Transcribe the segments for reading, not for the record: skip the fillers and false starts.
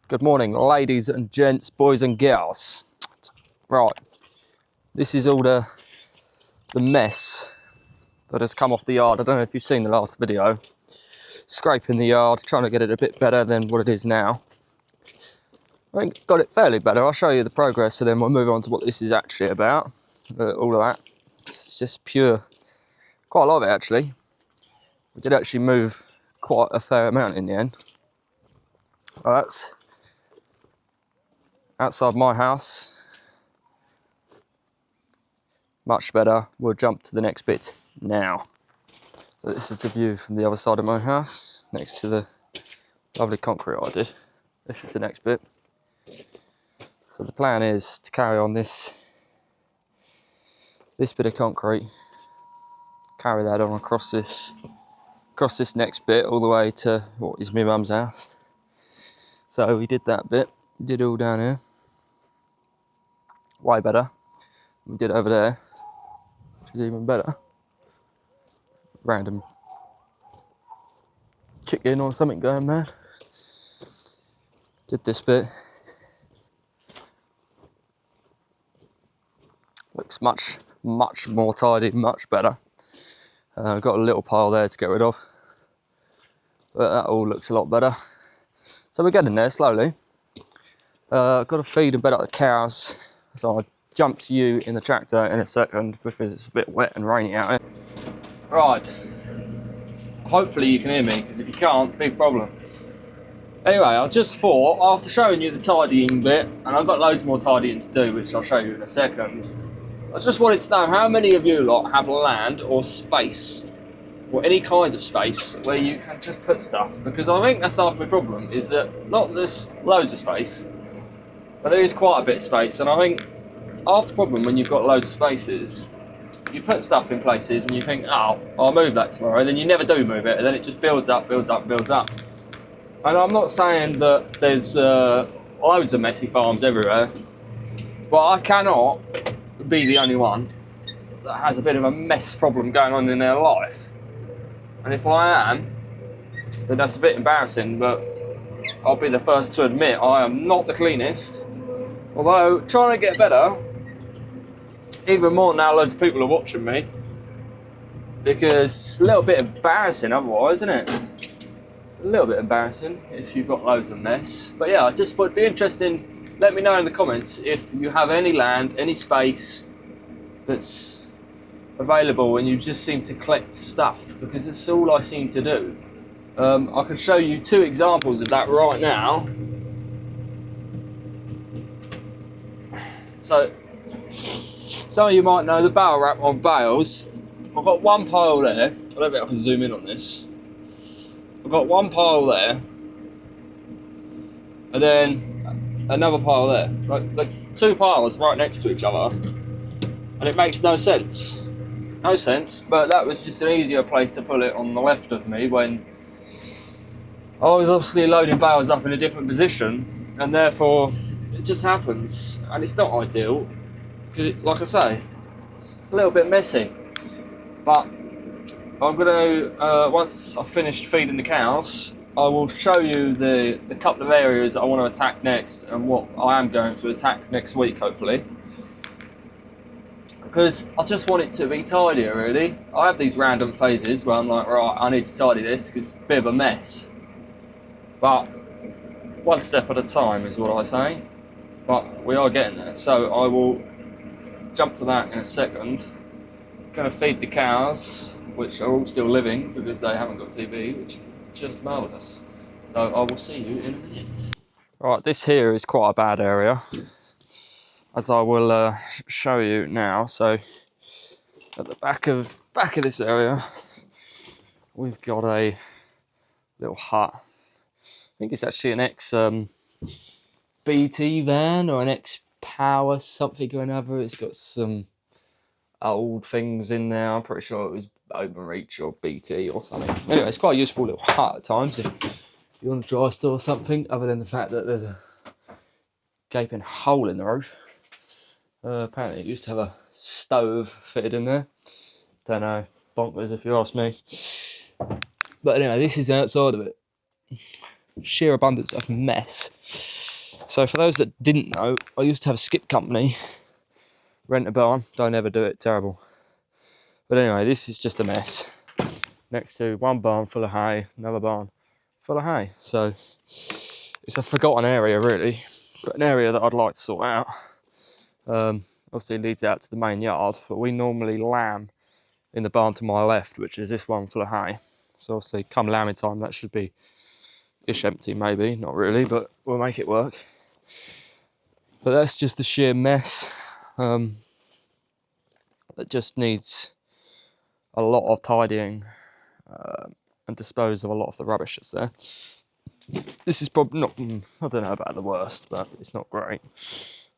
Good morning, ladies and gents, boys and girls. Right, this is all the mess that has come off the yard. I don't know if you've seen the last video. Scraping the yard, trying to get it a bit better than what it is now. I think got it fairly better. I'll show you the progress, and then we'll move on to what this is actually about. All of that. It's just pure, quite a lot of it actually. We did actually move quite a fair amount in the end. Well, that's outside my house. Much better. We'll jump to the next bit now. So this is the view from the other side of my house, next to the lovely concrete I did. This is the next bit. So the plan is to carry on this bit of concrete, carry that on across this next bit all the way to what is my mum's house. So we did that bit, did all down here. Way better. We did over there, which is even better. Random chicken or something going mad. Did this bit. Looks much more tidy, much better. Got a little pile there to get rid of, but that all looks a lot better. So we're getting there slowly. Got to feed and bed up the cows, so I'll jump to you in the tractor in a second because it's a bit wet and rainy out here. Right, hopefully you can hear me, because if you can't, big problem. Anyway, I just thought, after showing you the tidying bit, and I've got loads more tidying to do, which I'll show you in a second, I just wanted to know how many of you lot have land or space, or any kind of space, where you can just put stuff, because I think that's half my problem, is that not there's loads of space, but there is quite a bit of space, and I think half the problem when you've got loads of spaces, you put stuff in places and you think, oh, I'll move that tomorrow, then you never do move it, and then it just builds up. And I'm not saying that there's loads of messy farms everywhere, but I cannot be the only one that has a bit of a mess problem going on in their life. And if I am, then that's a bit embarrassing, but I'll be the first to admit I am not the cleanest. Although, trying to get better, even more now loads of people are watching me, because it's a little bit embarrassing otherwise, isn't it? It's a little bit embarrassing if you've got loads of mess. But yeah, I just thought it'd be interesting. Let me know in the comments if you have any land, any space that's available and you just seem to collect stuff, because it's all I seem to do. I can show you two examples of that right now. So, some of you might know the barrel wrap on bales. I've got one pile there. I don't think I can zoom in on this. I've got one pile there, and then another pile there. Like two piles right next to each other, and it makes no sense. No sense, but that was just an easier place to put it on the left of me when I was obviously loading bales up in a different position, and therefore it just happens, and it's not ideal. Like I say, it's a little bit messy, but I'm going to, once I've finished feeding the cows, I will show you the couple of areas that I want to attack next, and what I am going to attack next week, hopefully. Because I just want it to be tidier, really. I have these random phases where I'm like, right, I need to tidy this because it's a bit of a mess. But one step at a time is what I say. But we are getting there, so I will jump to that in a second. Going to feed the cows, which are all still living because they haven't got TV, which is just marvellous. So I will see you in a minute. Right, this here is quite a bad area, as I will show you now. So at the back of this area, we've got a little hut. I think it's actually an ex BT van or an ex Power something or another. It's got some old things in there. I'm pretty sure it was Openreach or BT or something. Anyway, it's quite a useful little hut at times if you want to dry store something, other than the fact that there's a gaping hole in the roof. Apparently it used to have a stove fitted in there. Don't know, bonkers if you ask me. But anyway, this is the outside of it. sheer abundance of mess. So for those that didn't know, I used to have a skip company, rent a barn. Don't ever do it, terrible. But anyway, this is just a mess. Next to one barn full of hay, another barn full of hay. So it's a forgotten area really, but an area that I'd like to sort out. Obviously it leads out to the main yard, but we normally lamb in the barn to my left, which is this one full of hay. So obviously come lambing time, that should be ish empty maybe, not really, but we'll make it work. But that's just the sheer mess. That just needs a lot of tidying and dispose of a lot of the rubbish that's there. This is probably not, I don't know about the worst, but it's not great.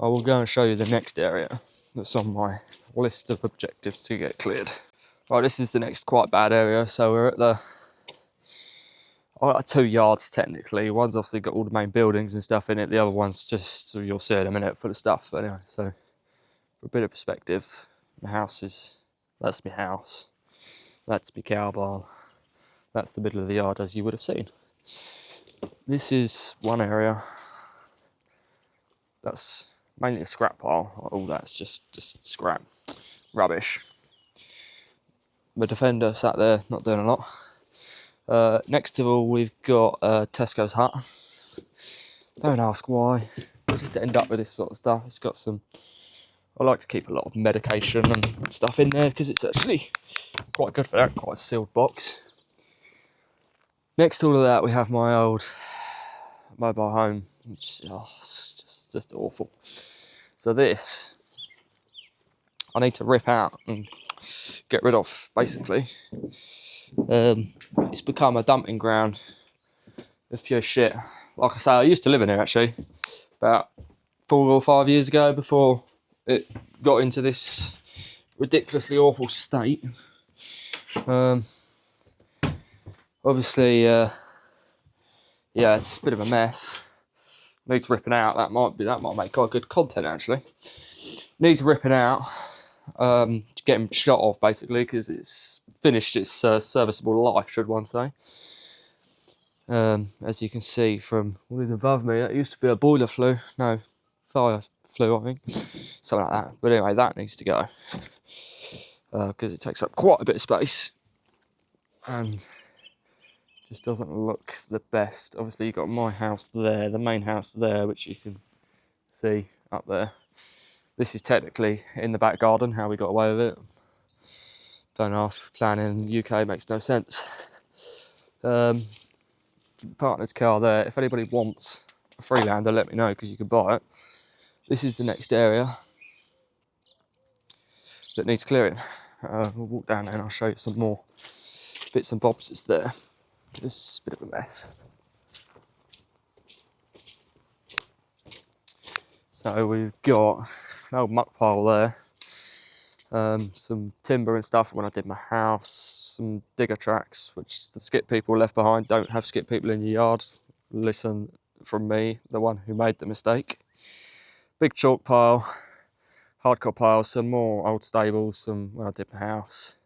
I will go and show you the next area that's on my list of objectives to get cleared. Right, this is the next quite bad area. So we're at the, I've got 2 yards technically. One's obviously got all the main buildings and stuff in it. The other one's just, so you'll see in a minute, full of stuff. But anyway, so for a bit of perspective, my house is, that's my house. That's my cow barn. That's the middle of the yard, as you would have seen. This is one area. That's mainly a scrap pile. All that's just scrap, rubbish. My Defender sat there, not doing a lot. Next to all, we've got Tesco's hut. Don't ask why. I just end up with this sort of stuff. It's got some, I like to keep a lot of medication and stuff in there because it's actually quite good for that, quite a sealed box. Next to all of that, we have my old mobile home, which it's just awful. So this, I need to rip out and get rid of, basically. It's become a dumping ground. It's pure shit. Like I say, I used to live in here actually, about 4 or 5 years ago, before it got into this ridiculously awful state. Obviously, yeah, it's a bit of a mess. Needs ripping out. That might make quite good content actually. Needs ripping out. Getting shot off basically because it's finished its serviceable life, should one say. As you can see from what is above me, that used to be a boiler flue. No, fire flue, I think. Something like that. But anyway, that needs to go because it takes up quite a bit of space and just doesn't look the best. Obviously, you've got my house there, the main house there, which you can see up there. This is technically in the back garden, how we got away with it. Don't ask, planning in the UK makes no sense. Partner's car there. If anybody wants a Freelander, let me know because you can buy it. This is the next area that needs clearing. We'll walk down there and I'll show you some more bits and bobs that's there. This is a bit of a mess. So we've got an old muck pile there, some timber and stuff when I did my house, some digger tracks, which the skip people left behind. Don't have skip people in your yard. Listen from me, the one who made the mistake. Big chalk pile, hardcore pile, some more old stables, some when I did my house.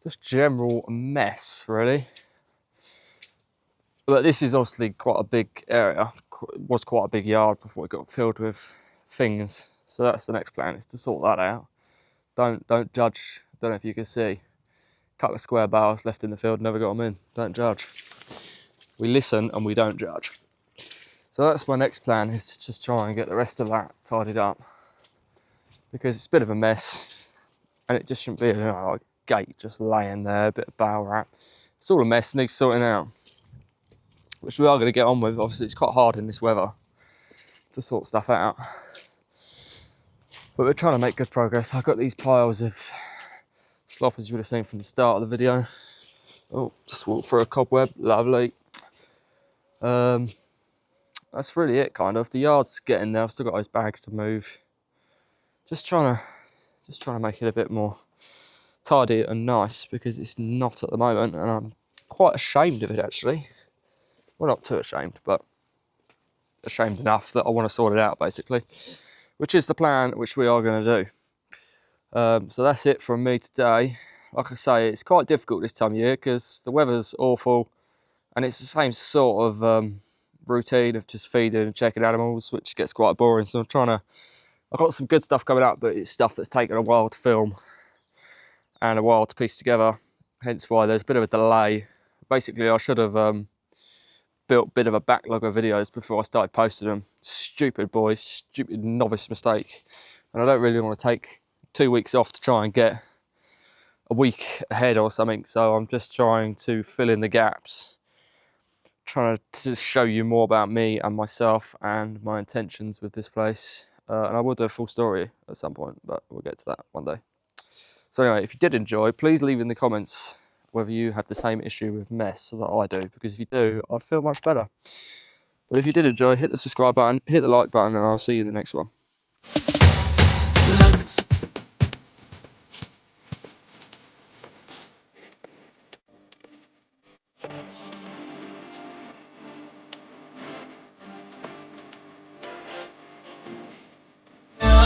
Just general mess, really. But this is obviously quite a big area. It was quite a big yard before it got filled with things. So that's the next plan, is to sort that out. Don't judge. Don't know if you can see. A couple of square bales left in the field, never got them in. Don't judge. We listen and we don't judge. So that's my next plan, is to just try and get the rest of that tidied up. Because it's a bit of a mess and it just shouldn't be like a gate just laying there, a bit of bale wrap. It's all a mess, needs sorting out. Which we are going to get on with. Obviously it's quite hard in this weather to sort stuff out. But we're trying to make good progress. I've got these piles of slop, as you would have seen from the start of the video. Oh, just walked through a cobweb, lovely. That's really it, kind of. The yard's getting there. I've still got those bags to move. Just trying to make it a bit more tidy and nice, because it's not at the moment, and I'm quite ashamed of it actually. Well, not too ashamed, but ashamed enough that I want to sort it out, basically, which is the plan, which we are going to do. So that's it from me today. Like I say, it's quite difficult this time of year because the weather's awful and it's the same sort of routine of just feeding and checking animals, which gets quite boring. So I've got some good stuff coming up, but it's stuff that's taken a while to film and a while to piece together. Hence why there's a bit of a delay. Basically, I should have built a bit of a backlog of videos before I started posting them. Stupid boy, stupid novice mistake. And I don't really want to take 2 weeks off to try and get a week ahead or something. So I'm just trying to fill in the gaps, trying to show you more about me and myself and my intentions with this place. And I will do a full story at some point, but we'll get to that one day. So anyway, if you did enjoy, please leave in the comments whether you have the same issue with mess that I do, because if you do, I'd feel much better. But if you did enjoy, hit the subscribe button, hit the like button, and I'll see you in the next one.